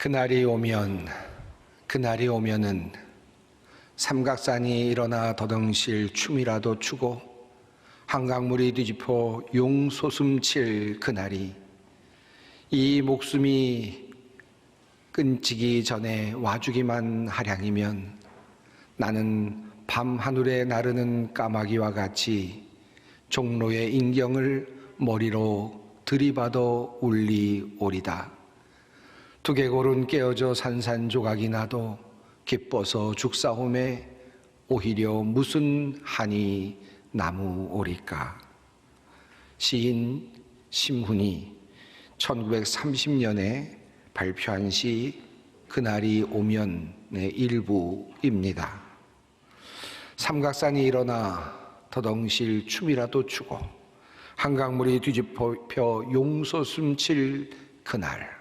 그날이 오면은 삼각산이 일어나 더덩실 춤이라도 추고 한강물이 뒤집어 용솟음칠 그날이 이 목숨이 끊지기 전에 와주기만 하량이면 나는 밤하늘에 나르는 까마귀와 같이 종로의 인경을 머리로 들이받아 울리오리다. 두개골은 깨어져 산산조각이 나도 기뻐서 죽사옴에 오히려 무슨 한이 나무오리까. 시인 심훈이 1930년에 발표한 시 그날이 오면의 일부입니다. 삼각산이 일어나 더덩실 춤이라도 추고 한강물이 뒤집혀 용솟음칠 그날,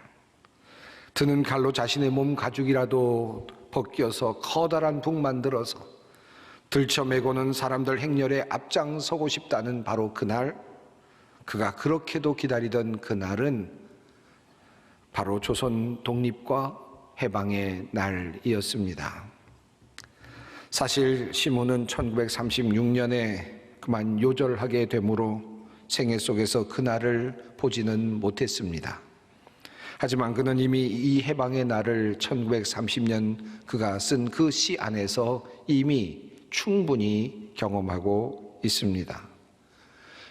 드는 칼로 자신의 몸 가죽이라도 벗겨서 커다란 북 만들어서 들쳐매고는 사람들 행렬에 앞장서고 싶다는 바로 그날, 그가 그렇게도 기다리던 그날은 바로 조선 독립과 해방의 날이었습니다. 사실 심훈은 1936년에 그만 요절하게 되므로 생애 속에서 그날을 보지는 못했습니다. 하지만 그는 이미 이 해방의 날을 1930년 그가 쓴 그 시 안에서 이미 충분히 경험하고 있습니다.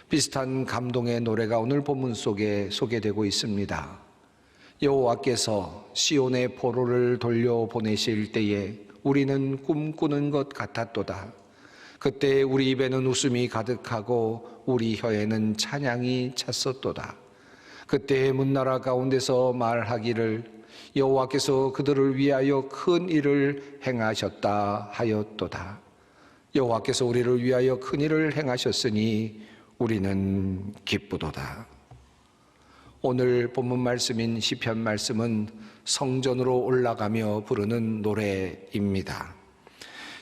비슷한 감동의 노래가 오늘 본문 속에 소개되고 있습니다. 여호와께서 시온의 포로를 돌려보내실 때에 우리는 꿈꾸는 것 같았도다. 그때 우리 입에는 웃음이 가득하고 우리 혀에는 찬양이 찼었도다. 그때 문나라 가운데서 말하기를 여호와께서 그들을 위하여 큰 일을 행하셨다 하였도다. 여호와께서 우리를 위하여 큰 일을 행하셨으니 우리는 기쁘도다. 오늘 본문 말씀인 시편 말씀은 성전으로 올라가며 부르는 노래입니다.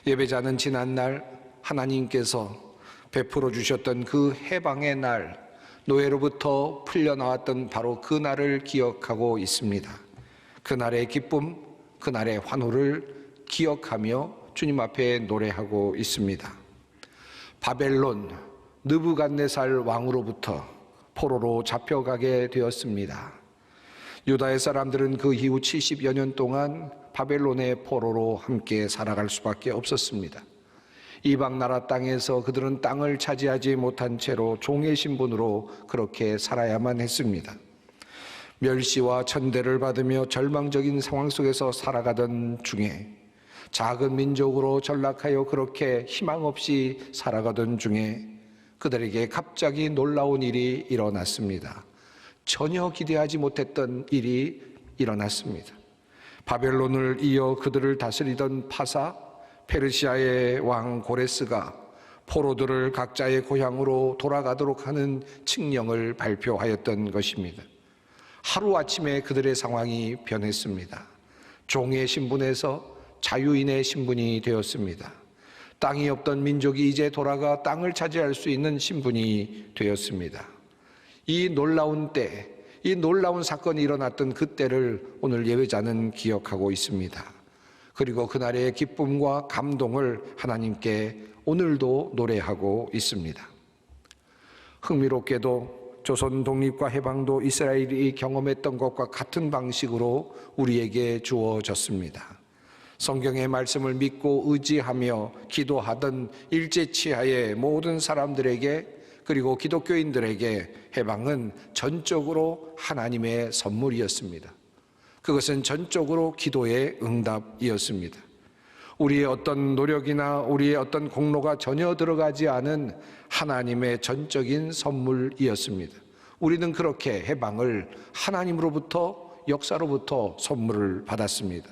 예배자는 지난날 하나님께서 베풀어 주셨던 그 해방의 날, 노예로부터 풀려나왔던 바로 그 날을 기억하고 있습니다. 그날의 기쁨, 그날의 환호를 기억하며 주님 앞에 노래하고 있습니다. 바벨론 느부갓네살 왕으로부터 포로로 잡혀가게 되었습니다. 유다의 사람들은 그 이후 70여 년 동안 바벨론의 포로로 함께 살아갈 수밖에 없었습니다. 이방 나라 땅에서 그들은 땅을 차지하지 못한 채로 종의 신분으로 그렇게 살아야만 했습니다. 멸시와 천대를 받으며 절망적인 상황 속에서 살아가던 중에, 작은 민족으로 전락하여 그렇게 희망 없이 살아가던 중에 그들에게 갑자기 놀라운 일이 일어났습니다. 전혀 기대하지 못했던 일이 일어났습니다. 바벨론을 이어 그들을 다스리던 파사, 페르시아의 왕 고레스가 포로들을 각자의 고향으로 돌아가도록 하는 칙령을 발표하였던 것입니다. 하루아침에 그들의 상황이 변했습니다. 종의 신분에서 자유인의 신분이 되었습니다. 땅이 없던 민족이 이제 돌아가 땅을 차지할 수 있는 신분이 되었습니다. 이 놀라운 때, 이 놀라운 사건이 일어났던 그때를 오늘 예배자는 기억하고 있습니다. 그리고 그날의 기쁨과 감동을 하나님께 오늘도 노래하고 있습니다. 흥미롭게도 조선 독립과 해방도 이스라엘이 경험했던 것과 같은 방식으로 우리에게 주어졌습니다. 성경의 말씀을 믿고 의지하며 기도하던 일제치하의 모든 사람들에게, 그리고 기독교인들에게 해방은 전적으로 하나님의 선물이었습니다. 그것은 전적으로 기도의 응답이었습니다. 우리의 어떤 노력이나 우리의 어떤 공로가 전혀 들어가지 않은 하나님의 전적인 선물이었습니다. 우리는 그렇게 해방을 하나님으로부터, 역사로부터 선물을 받았습니다.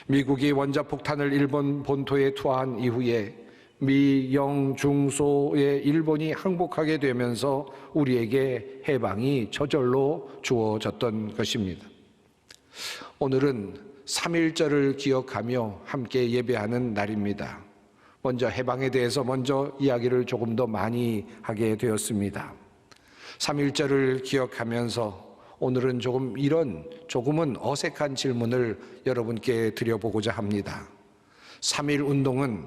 미국이 원자폭탄을 일본 본토에 투하한 이후에 미, 영, 중소의 일본이 항복하게 되면서 우리에게 해방이 저절로 주어졌던 것입니다. 오늘은 3.1절을 기억하며 함께 예배하는 날입니다. 먼저 해방에 대해서 이야기를 조금 더 많이 하게 되었습니다. 3.1절을 기억하면서 오늘은 조금은 어색한 질문을 여러분께 드려보고자 합니다. 3.1 운동은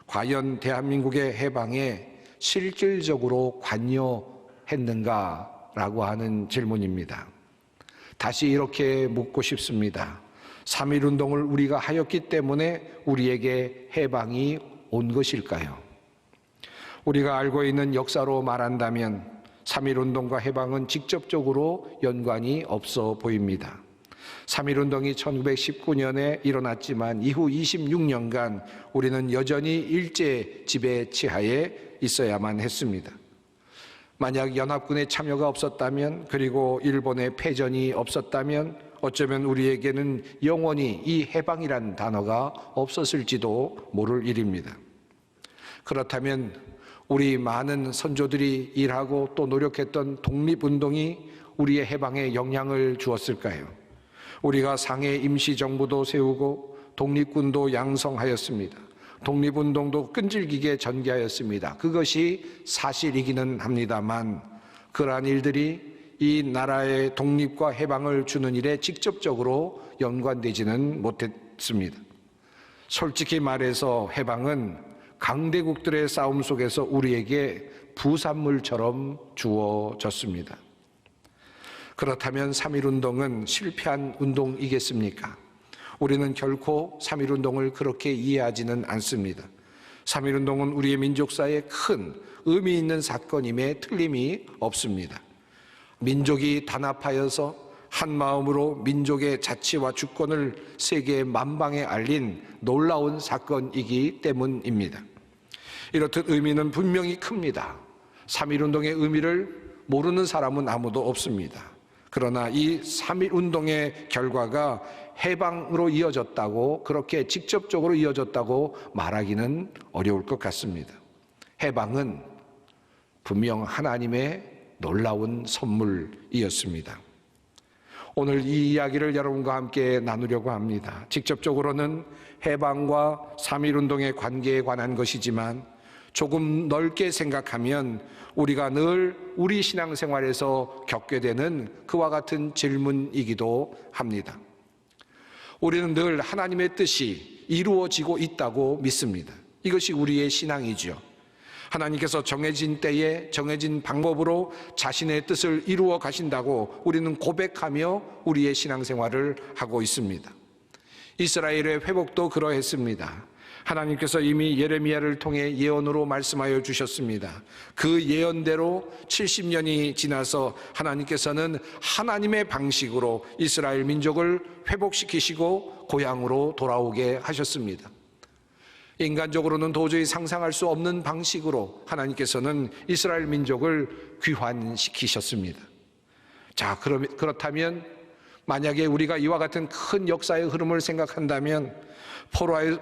과연 대한민국의 해방에 실질적으로 관여했는가라고 하는 질문입니다. 다시 이렇게 묻고 싶습니다. 3.1 운동을 우리가 하였기 때문에 우리에게 해방이 온 것일까요? 우리가 알고 있는 역사로 말한다면 3.1 운동과 해방은 직접적으로 연관이 없어 보입니다. 3.1 운동이 1919년에 일어났지만 이후 26년간 우리는 여전히 일제 지배 치하에 있어야만 했습니다. 만약 연합군의 참여가 없었다면, 그리고 일본의 패전이 없었다면 어쩌면 우리에게는 영원히 이 해방이란 단어가 없었을지도 모를 일입니다. 그렇다면 우리 많은 선조들이 일하고 또 노력했던 독립운동이 우리의 해방에 영향을 주었을까요? 우리가 상해 임시정부도 세우고 독립군도 양성하였습니다. 독립운동도 끈질기게 전개하였습니다. 그것이 사실이기는 합니다만 그러한 일들이 이 나라의 독립과 해방을 주는 일에 직접적으로 연관되지는 못했습니다. 솔직히 말해서 해방은 강대국들의 싸움 속에서 우리에게 부산물처럼 주어졌습니다. 그렇다면 3.1 운동은 실패한 운동이겠습니까? 우리는 결코 3.1 운동을 그렇게 이해하지는 않습니다. 3.1 운동은 우리의 민족사에 큰 의미 있는 사건임에 틀림이 없습니다. 민족이 단합하여서 한 마음으로 민족의 자치와 주권을 세계 만방에 알린 놀라운 사건이기 때문입니다. 이렇듯 의미는 분명히 큽니다. 3.1 운동의 의미를 모르는 사람은 아무도 없습니다. 그러나 이 3.1 운동의 결과가 해방으로 이어졌다고, 그렇게 직접적으로 이어졌다고 말하기는 어려울 것 같습니다. 해방은 분명 하나님의 놀라운 선물이었습니다. 오늘 이 이야기를 여러분과 함께 나누려고 합니다. 직접적으로는 해방과 3.1 운동의 관계에 관한 것이지만 조금 넓게 생각하면 우리가 늘 우리 신앙생활에서 겪게 되는 그와 같은 질문이기도 합니다. 우리는 늘 하나님의 뜻이 이루어지고 있다고 믿습니다. 이것이 우리의 신앙이죠. 하나님께서 정해진 때에 정해진 방법으로 자신의 뜻을 이루어 가신다고 우리는 고백하며 우리의 신앙생활을 하고 있습니다. 이스라엘의 회복도 그러했습니다. 하나님께서 이미 예레미야를 통해 예언으로 말씀하여 주셨습니다. 그 예언대로 70년이 지나서 하나님께서는 하나님의 방식으로 이스라엘 민족을 회복시키시고 고향으로 돌아오게 하셨습니다. 인간적으로는 도저히 상상할 수 없는 방식으로 하나님께서는 이스라엘 민족을 귀환시키셨습니다. 자, 그렇다면 만약에 우리가 이와 같은 큰 역사의 흐름을 생각한다면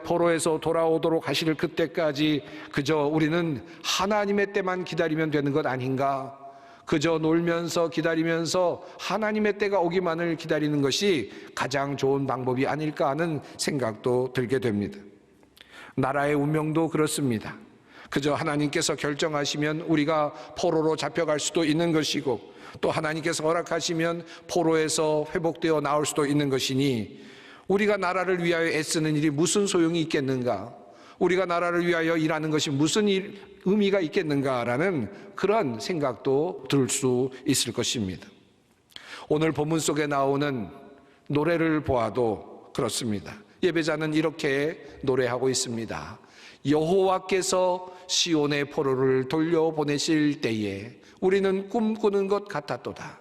포로에서 돌아오도록 하실 그때까지 그저 우리는 하나님의 때만 기다리면 되는 것 아닌가? 그저 놀면서 기다리면서 하나님의 때가 오기만을 기다리는 것이 가장 좋은 방법이 아닐까 하는 생각도 들게 됩니다. 나라의 운명도 그렇습니다. 그저 하나님께서 결정하시면 우리가 포로로 잡혀갈 수도 있는 것이고, 또 하나님께서 허락하시면 포로에서 회복되어 나올 수도 있는 것이니 우리가 나라를 위하여 애쓰는 일이 무슨 소용이 있겠는가? 우리가 나라를 위하여 일하는 것이 무슨 의미가 있겠는가라는 그런 생각도 들 수 있을 것입니다. 오늘 본문 속에 나오는 노래를 보아도 그렇습니다. 예배자는 이렇게 노래하고 있습니다. 여호와께서 시온의 포로를 돌려보내실 때에 우리는 꿈꾸는 것 같았도다.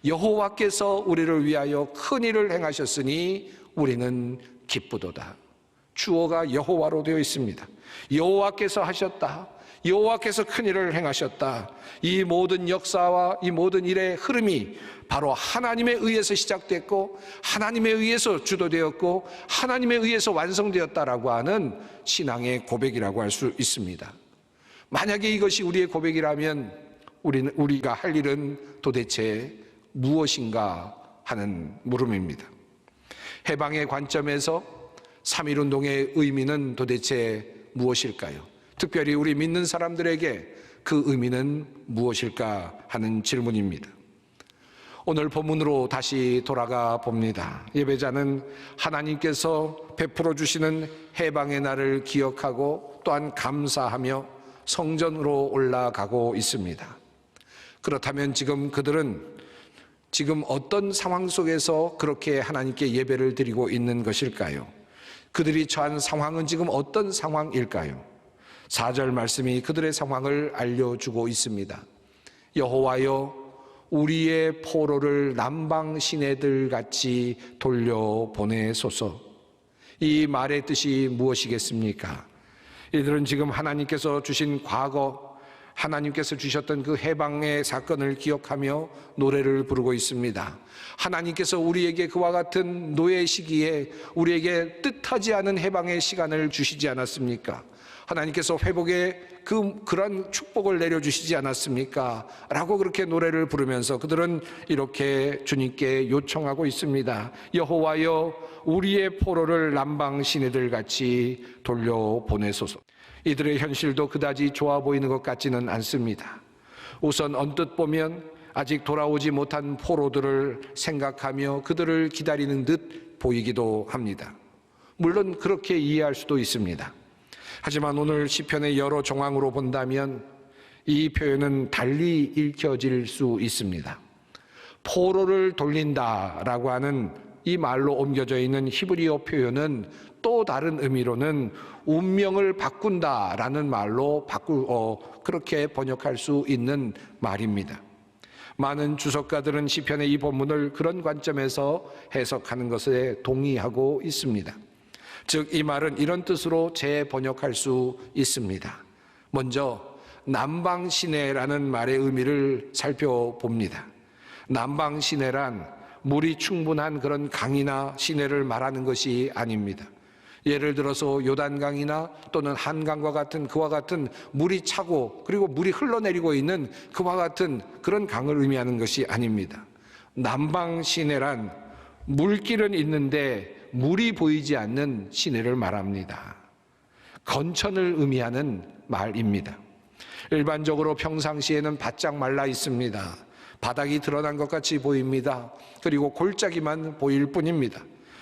여호와께서 우리를 위하여 큰 일을 행하셨으니 우리는 기쁘도다. 주어가 여호와로 되어 있습니다. 여호와께서 하셨다. 여호와께서 큰 일을 행하셨다. 이 모든 역사와 이 모든 일의 흐름이 바로 하나님에 의해서 시작됐고 하나님에 의해서 주도되었고 하나님에 의해서 완성되었다라고 하는 신앙의 고백이라고 할 수 있습니다. 만약에 이것이 우리의 고백이라면 우리가 할 일은 도대체 무엇인가 하는 물음입니다. 해방의 관점에서 3.1 운동의 의미는 도대체 무엇일까요? 특별히 우리 믿는 사람들에게 그 의미는 무엇일까 하는 질문입니다. 오늘 본문으로 다시 돌아가 봅니다. 예배자는 하나님께서 베풀어 주시는 해방의 날을 기억하고 또한 감사하며 성전으로 올라가고 있습니다. 그렇다면 지금 그들은 지금 어떤 상황 속에서 그렇게 하나님께 예배를 드리고 있는 것일까요? 그들이 처한 상황은 지금 어떤 상황일까요? 4절 말씀이 그들의 상황을 알려주고 있습니다. 여호와여, 우리의 포로를 남방 시내들 같이 돌려보내소서. 이 말의 뜻이 무엇이겠습니까? 이들은 지금 하나님께서 주신 과거, 하나님께서 주셨던 그 해방의 사건을 기억하며 노래를 부르고 있습니다. 하나님께서 우리에게 그와 같은 노예 시기에 우리에게 뜻하지 않은 해방의 시간을 주시지 않았습니까? 하나님께서 회복의 그런 축복을 내려주시지 않았습니까? 라고 그렇게 노래를 부르면서 그들은 이렇게 주님께 요청하고 있습니다. 여호와여, 우리의 포로를 남방 시내들 같이 돌려보내소서. 이들의 현실도 그다지 좋아 보이는 것 같지는 않습니다. 우선 언뜻 보면 아직 돌아오지 못한 포로들을 생각하며 그들을 기다리는 듯 보이기도 합니다. 물론 그렇게 이해할 수도 있습니다. 하지만 오늘 시편의 여러 정황으로 본다면 이 표현은 달리 읽혀질 수 있습니다. 포로를 돌린다라고 하는 이 말로 옮겨져 있는 히브리어 표현은 또 다른 의미로는 운명을 바꾼다라는 말로 그렇게 번역할 수 있는 말입니다. 많은 주석가들은 시편의 이 본문을 그런 관점에서 해석하는 것에 동의하고 있습니다. 즉, 이 말은 이런 뜻으로 재번역할 수 있습니다. 먼저 남방시내라는 말의 의미를 살펴봅니다. 남방시내란 물이 충분한 그런 강이나 시내를 말하는 것이 아닙니다. 예를 들어서 요단강이나 또는 한강과 같은 그와 같은 물이 차고 그리고 물이 흘러내리고 있는 그와 같은 그런 강을 의미하는 것이 아닙니다. 남방시내란 물길은 있는데 물이 보이지 않는 시내를 말합니다. 건천을 의미하는 말입니다. 일반적으로 평상시에는 바짝 말라 있습니다. 바닥이 드러난 것 같이 보입니다. 그리고 골짜기만 보일 뿐입니다.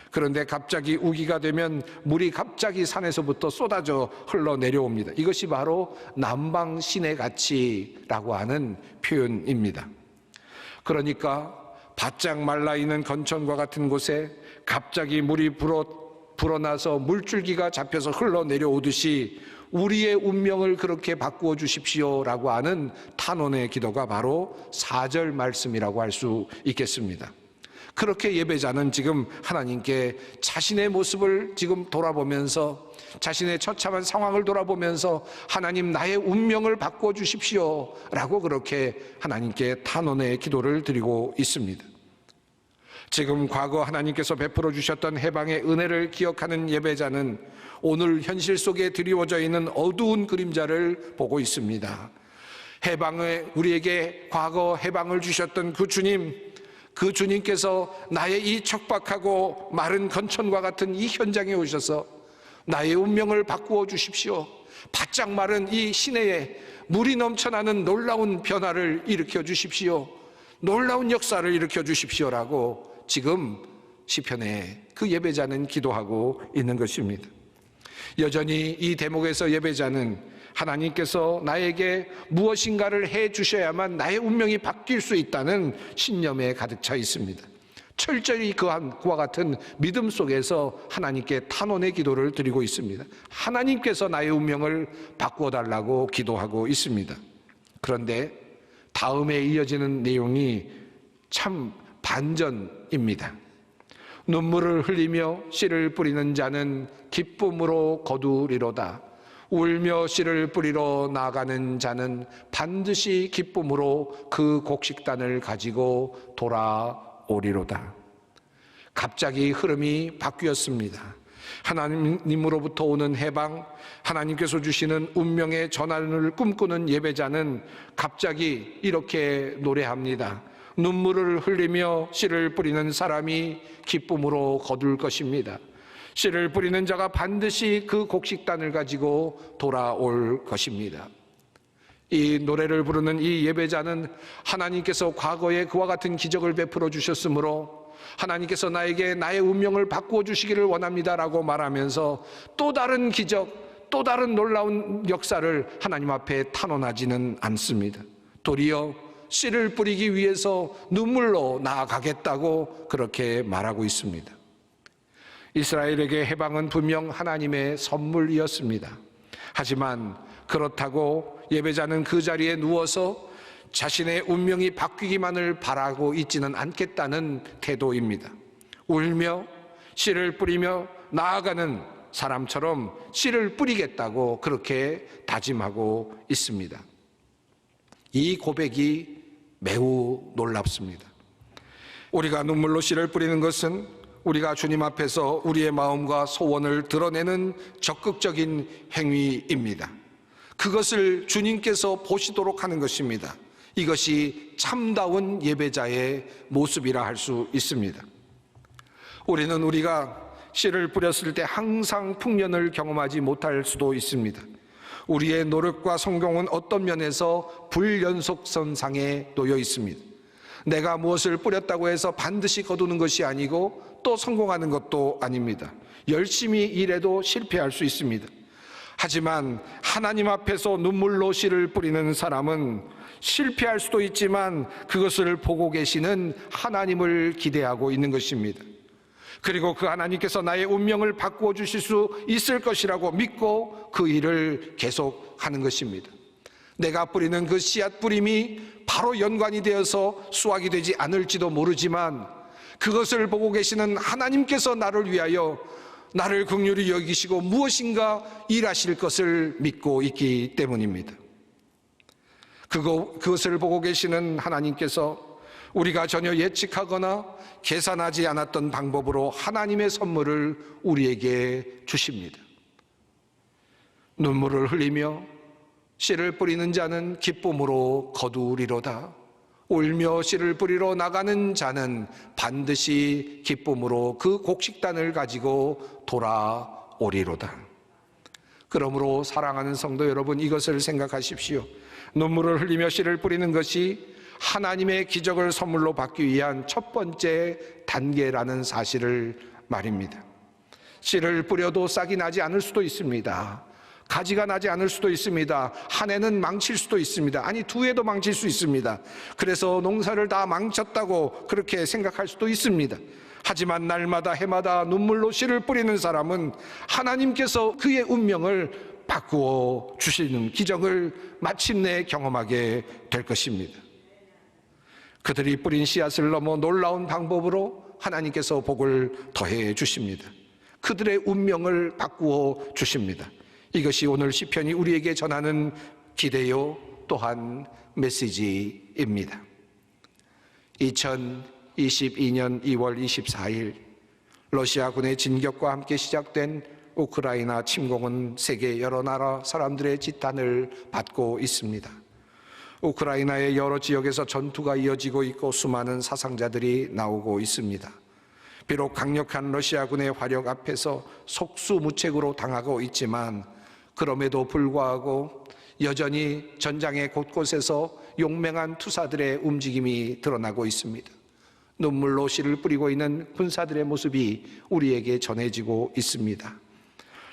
그런데 갑자기 우기가 되면 물이 갑자기 산에서부터 쏟아져 흘러내려옵니다. 이것이 바로 남방 시내같이라고 하는 표현입니다. 그러니까 바짝 말라있는 건천과 같은 곳에 갑자기 물이 불어나서 물줄기가 잡혀서 흘러내려오듯이 우리의 운명을 그렇게 바꾸어 주십시오라고 하는 탄원의 기도가 바로 4절 말씀이라고 할 수 있겠습니다. 그렇게 예배자는 지금 하나님께 자신의 모습을 지금 돌아보면서 자신의 처참한 상황을 돌아보면서 하나님, 나의 운명을 바꾸어 주십시오 라고 그렇게 하나님께 탄원의 기도를 드리고 있습니다. 지금 과거 하나님께서 베풀어 주셨던 해방의 은혜를 기억하는 예배자는 오늘 현실 속에 드리워져 있는 어두운 그림자를 보고 있습니다. 우리에게 과거 해방을 주셨던 그 주님께서 나의 이 척박하고 마른 건천과 같은 이 현장에 오셔서 나의 운명을 바꾸어 주십시오. 바짝 마른 이 시내에 물이 넘쳐나는 놀라운 변화를 일으켜 주십시오. 놀라운 역사를 일으켜 주십시오라고 지금 시편에 그 예배자는 기도하고 있는 것입니다. 여전히 이 대목에서 예배자는 하나님께서 나에게 무엇인가를 해 주셔야만 나의 운명이 바뀔 수 있다는 신념에 가득 차 있습니다. 철저히 그와 같은 믿음 속에서 하나님께 탄원의 기도를 드리고 있습니다. 하나님께서 나의 운명을 바꾸어 달라고 기도하고 있습니다. 그런데 다음에 이어지는 내용이 참 반전입니다. 눈물을 흘리며 씨를 뿌리는 자는 기쁨으로 거두리로다. 울며 씨를 뿌리러 나가는 자는 반드시 기쁨으로 그 곡식단을 가지고 돌아오리로다. 갑자기 흐름이 바뀌었습니다. 하나님으로부터 오는 해방, 하나님께서 주시는 운명의 전환을 꿈꾸는 예배자는 갑자기 이렇게 노래합니다. 눈물을 흘리며 씨를 뿌리는 사람이 기쁨으로 거둘 것입니다. 씨를 뿌리는 자가 반드시 그 곡식단을 가지고 돌아올 것입니다. 이 노래를 부르는 이 예배자는 하나님께서 과거에 그와 같은 기적을 베풀어 주셨으므로 하나님께서 나에게 나의 운명을 바꾸어 주시기를 원합니다라고 말하면서 또 다른 기적, 또 다른 놀라운 역사를 하나님 앞에 탄원하지는 않습니다. 도리어 씨를 뿌리기 위해서 눈물로 나아가겠다고 그렇게 말하고 있습니다. 이스라엘에게 해방은 분명 하나님의 선물이었습니다. 하지만 그렇다고 예배자는 그 자리에 누워서 자신의 운명이 바뀌기만을 바라고 있지는 않겠다는 태도입니다. 울며 씨를 뿌리며 나아가는 사람처럼 씨를 뿌리겠다고 그렇게 다짐하고 있습니다. 이 고백이 매우 놀랍습니다. 우리가 눈물로 씨를 뿌리는 것은 우리가 주님 앞에서 우리의 마음과 소원을 드러내는 적극적인 행위입니다. 그것을 주님께서 보시도록 하는 것입니다. 이것이 참다운 예배자의 모습이라 할 수 있습니다. 우리는 우리가 씨를 뿌렸을 때 항상 풍년을 경험하지 못할 수도 있습니다. 우리의 노력과 성공은 어떤 면에서 불연속선상에 놓여 있습니다. 내가 무엇을 뿌렸다고 해서 반드시 거두는 것이 아니고 또 성공하는 것도 아닙니다. 열심히 일해도 실패할 수 있습니다. 하지만 하나님 앞에서 눈물로 씨를 뿌리는 사람은 실패할 수도 있지만 그것을 보고 계시는 하나님을 기대하고 있는 것입니다. 그리고 그 하나님께서 나의 운명을 바꾸어 주실 수 있을 것이라고 믿고 그 일을 계속하는 것입니다. 내가 뿌리는 그 씨앗 뿌림이 바로 연관이 되어서 수확이 되지 않을지도 모르지만 그것을 보고 계시는 하나님께서 나를 위하여 나를 긍휼히 여기시고 무엇인가 일하실 것을 믿고 있기 때문입니다. 그것을 보고 계시는 하나님께서 우리가 전혀 예측하거나 계산하지 않았던 방법으로 하나님의 선물을 우리에게 주십니다. 눈물을 흘리며 씨를 뿌리는 자는 기쁨으로 거두리로다. 울며 씨를 뿌리러 나가는 자는 반드시 기쁨으로 그 곡식단을 가지고 돌아오리로다. 그러므로 사랑하는 성도 여러분, 이것을 생각하십시오. 눈물을 흘리며 씨를 뿌리는 것이 하나님의 기적을 선물로 받기 위한 첫 번째 단계라는 사실을 말입니다. 씨를 뿌려도 싹이 나지 않을 수도 있습니다. 가지가 나지 않을 수도 있습니다. 한 해는 망칠 수도 있습니다. 아니, 두 해도 망칠 수 있습니다. 그래서 농사를 다 망쳤다고 그렇게 생각할 수도 있습니다. 하지만 날마다 해마다 눈물로 씨를 뿌리는 사람은 하나님께서 그의 운명을 바꾸어 주시는 기적을 마침내 경험하게 될 것입니다. 그들이 뿌린 씨앗을 넘어 놀라운 방법으로 하나님께서 복을 더해 주십니다. 그들의 운명을 바꾸어 주십니다. 이것이 오늘 시편이 우리에게 전하는 기대요 또한 메시지입니다. 2022년 2월 24일 러시아군의 진격과 함께 시작된 우크라이나 침공은 세계 여러 나라 사람들의 지탄을 받고 있습니다. 우크라이나의 여러 지역에서 전투가 이어지고 있고 수많은 사상자들이 나오고 있습니다. 비록 강력한 러시아군의 화력 앞에서 속수무책으로 당하고 있지만 그럼에도 불구하고 여전히 전장의 곳곳에서 용맹한 투사들의 움직임이 드러나고 있습니다. 눈물로 씨를 뿌리고 있는 군사들의 모습이 우리에게 전해지고 있습니다.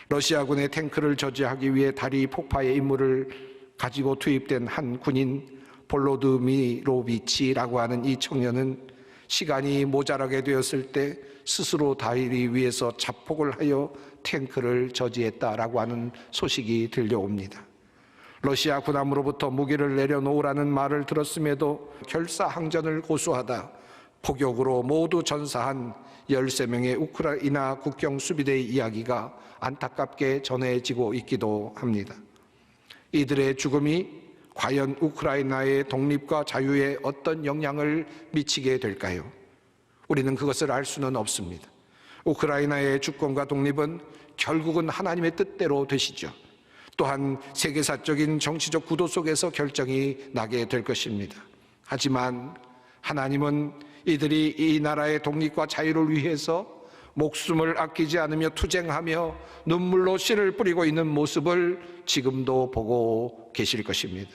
러시아군의 탱크를 저지하기 위해 다리 폭파의 임무를 가지고 투입된 한 군인 볼로드미로비치라고 하는 이 청년은 시간이 모자라게 되었을 때 스스로 다리 위에서 자폭을 하여 탱크를 저지했다라고 하는 소식이 들려옵니다. 러시아 군함으로부터 무기를 내려놓으라는 말을 들었음에도 결사항전을 고수하다 폭격으로 모두 전사한 13명의 우크라이나 국경 수비대의 이야기가 안타깝게 전해지고 있기도 합니다. 이들의 죽음이 과연 우크라이나의 독립과 자유에 어떤 영향을 미치게 될까요? 우리는 그것을 알 수는 없습니다. 우크라이나의 주권과 독립은 결국은 하나님의 뜻대로 되시죠. 또한 세계사적인 정치적 구도 속에서 결정이 나게 될 것입니다. 하지만 하나님은 이들이 이 나라의 독립과 자유를 위해서 목숨을 아끼지 않으며 투쟁하며 눈물로 씨를 뿌리고 있는 모습을 지금도 보고 계실 것입니다.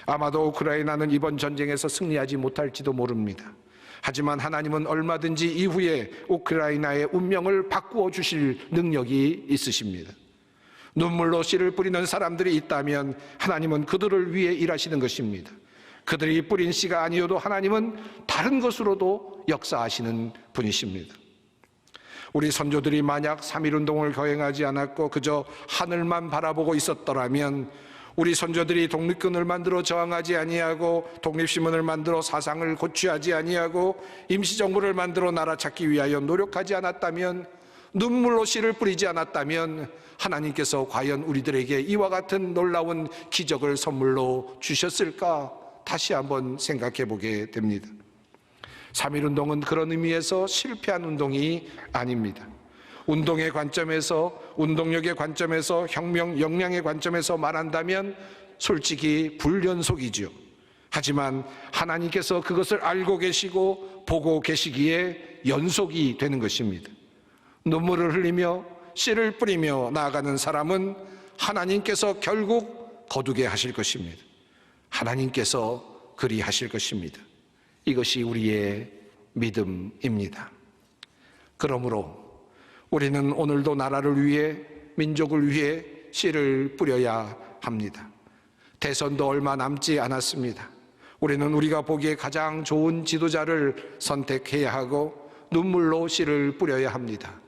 아마도 우크라이나는 이번 전쟁에서 승리하지 못할지도 모릅니다. 하지만 하나님은 얼마든지 이후에 우크라이나의 운명을 바꾸어 주실 능력이 있으십니다. 눈물로 씨를 뿌리는 사람들이 있다면 하나님은 그들을 위해 일하시는 것입니다. 그들이 뿌린 씨가 아니어도 하나님은 다른 것으로도 역사하시는 분이십니다. 우리 선조들이 만약 3.1운동을 거행하지 않았고 그저 하늘만 바라보고 있었더라면, 우리 선조들이 독립군을 만들어 저항하지 아니하고 독립신문을 만들어 사상을 고취하지 아니하고 임시정부를 만들어 나라 찾기 위하여 노력하지 않았다면, 눈물로 씨를 뿌리지 않았다면 하나님께서 과연 우리들에게 이와 같은 놀라운 기적을 선물로 주셨을까 다시 한번 생각해 보게 됩니다. 3.1운동은 그런 의미에서 실패한 운동이 아닙니다. 운동의 관점에서, 운동력의 관점에서, 혁명 역량의 관점에서 말한다면 솔직히 불연속이죠. 하지만 하나님께서 그것을 알고 계시고 보고 계시기에 연속이 되는 것입니다. 눈물을 흘리며 씨를 뿌리며 나아가는 사람은 하나님께서 결국 거두게 하실 것입니다. 하나님께서 그리 하실 것입니다. 이것이 우리의 믿음입니다. 그러므로 우리는 오늘도 나라를 위해, 민족을 위해 씨를 뿌려야 합니다. 대선도 얼마 남지 않았습니다. 우리는 우리가 보기에 가장 좋은 지도자를 선택해야 하고 눈물로 씨를 뿌려야 합니다.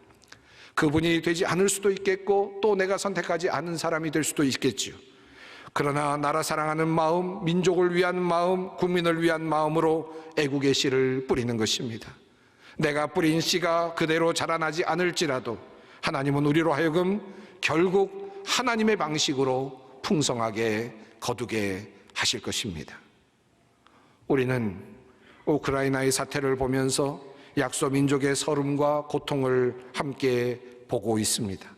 그분이 되지 않을 수도 있겠고 또 내가 선택하지 않은 사람이 될 수도 있겠지요. 그러나 나라 사랑하는 마음, 민족을 위한 마음, 국민을 위한 마음으로 애국의 씨를 뿌리는 것입니다. 내가 뿌린 씨가 그대로 자라나지 않을지라도 하나님은 우리로 하여금 결국 하나님의 방식으로 풍성하게 거두게 하실 것입니다. 우리는 우크라이나의 사태를 보면서 약소 민족의 서름과 고통을 함께 보고 있습니다.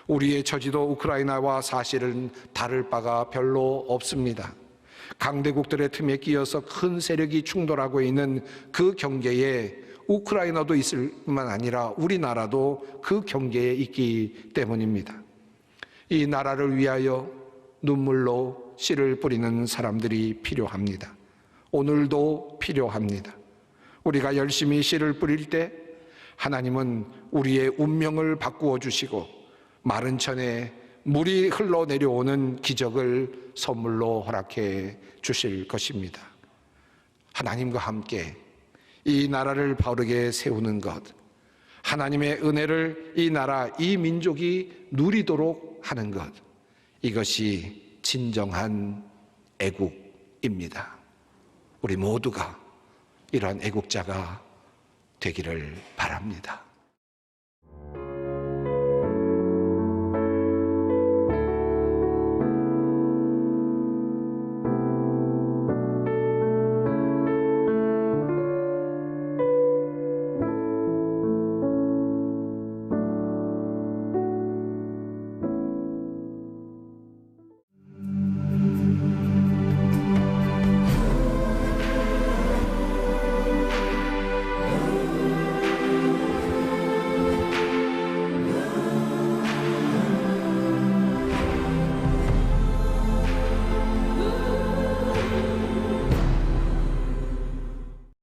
우리의 처지도 우크라이나와 사실은 다를 바가 별로 없습니다. 강대국들의 틈에 끼어서 큰 세력이 충돌하고 있는 그 경계에 우크라이나도 있을 뿐만 아니라 우리나라도 그 경계에 있기 때문입니다. 이 나라를 위하여 눈물로 씨를 뿌리는 사람들이 필요합니다. 오늘도 필요합니다. 우리가 열심히 씨를 뿌릴 때 하나님은 우리의 운명을 바꾸어 주시고 마른 천에 물이 흘러내려오는 기적을 선물로 허락해 주실 것입니다. 하나님과 함께 이 나라를 바르게 세우는 것, 하나님의 은혜를 이 나라, 이 민족이 누리도록 하는 것, 이것이 진정한 애국입니다. 우리 모두가 이러한 애국자가 되기를 바랍니다.